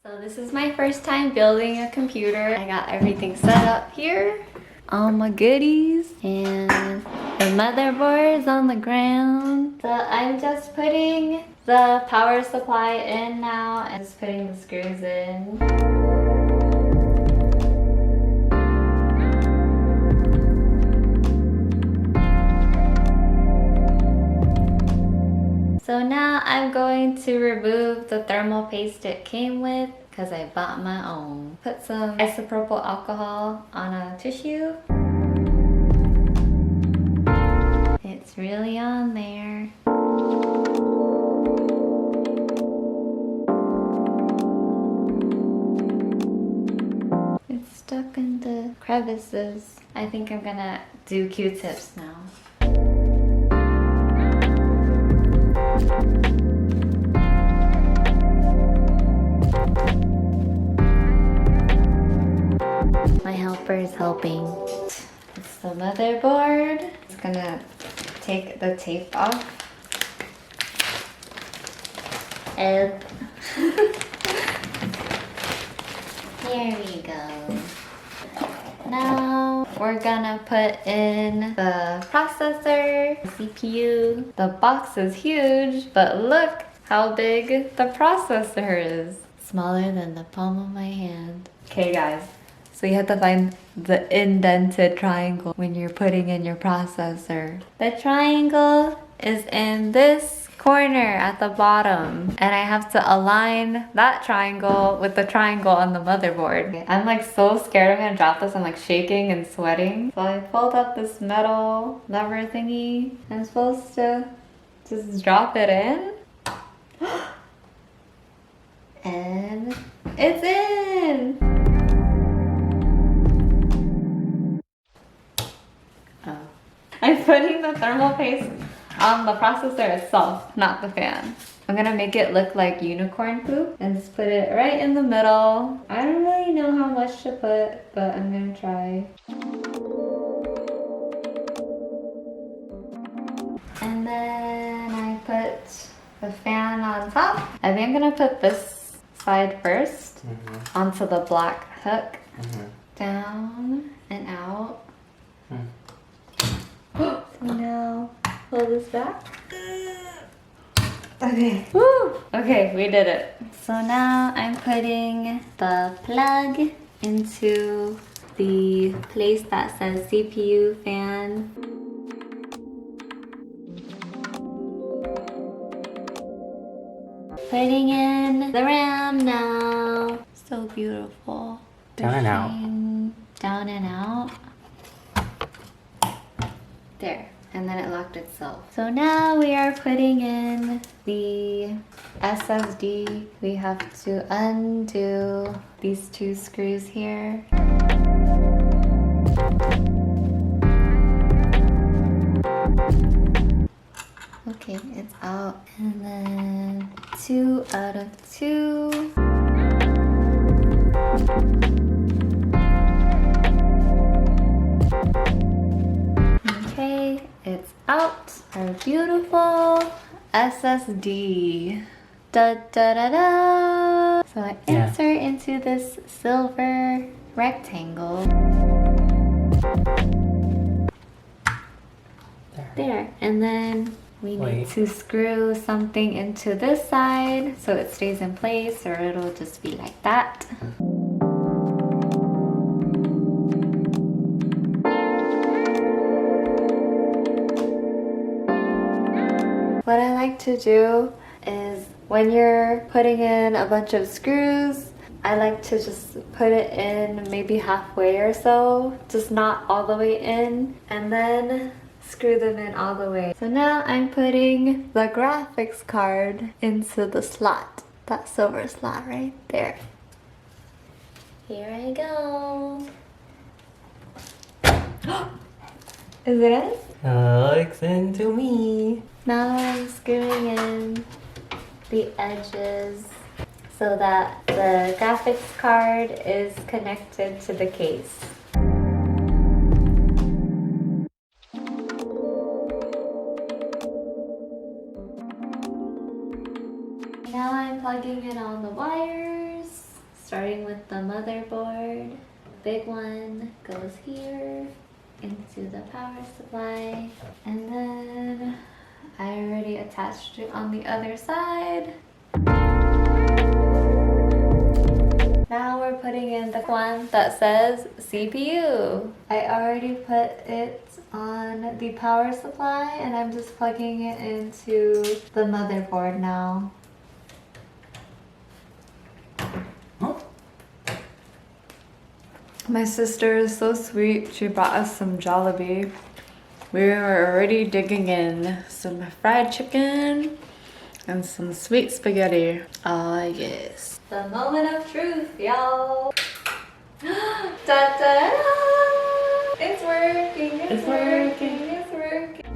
So this is my first time building a computer. I got everything set up here. All my goodies. And the motherboard is on the ground. So I'm just putting the power supply in now and just putting the screws in. So now I'm going to remove the thermal paste it came with because I bought my own. Put some isopropyl alcohol on a tissue. It's really on there. It's stuck in the crevices. I think I'm gonna do Q-tips now. My helper is helping. It's the motherboard. It's gonna take the tape off. And here we go. Now we're gonna put in the processor, CPU. The box is huge, but look how big the processor is. Smaller than the palm of my hand. Okay guys, so you have to find the indented triangle when you're putting in your processor. The triangle is in this corner at the bottom, and I have to align that triangle with the triangle on the motherboard. I'm like so scared I'm gonna drop this. I'm like shaking and sweating. So I pulled up this metal lever thingy. I'm supposed to just drop it in. And it's in! Oh. I'm putting the thermal paste on the processor itself, not the fan. I'm gonna make it look like unicorn poop and just put it right in the middle. I don't really know how much to put, but I'm gonna try. And then I put the fan on top. I think I'm gonna put this side first onto the black hook. Down and out. So now pull this back. Okay. Woo! Okay, we did it. So now I'm putting the plug into the place that says CPU fan. Putting in the RAM now. So beautiful. Down and out. Down and out. There. And then it locked itself. So now we are putting in the SSD. We have to undo these two screws here. Okay, it's out. And then 2 out of 2. Okay, it's out. Our beautiful SSD. Da da da da. So I insert into this silver rectangle. There. And then we need to screw something into this side so it stays in place, or it'll just be like that. What I like to do is when you're putting in a bunch of screws, I like to just put it in maybe halfway or so, just not all the way in, and then screw them in all the way. So now I'm putting the graphics card into the slot, that silver slot right there. Here I go. Is it in? Looks into me. Now I'm screwing in the edges so that the graphics card is connected to the case. Now I'm plugging in all the wires. with the motherboard. Big one goes here into the power supply, and then I already attached it on the other side. Now we're putting in the one that says CPU. I already put it on the power supply and I'm just plugging it into the motherboard now. My sister is so sweet. She brought us some Jollibee. We are already digging in some fried chicken and some sweet spaghetti. Ah, yes. The moment of truth, y'all. Da-da-da! It's working, it's working, it's working.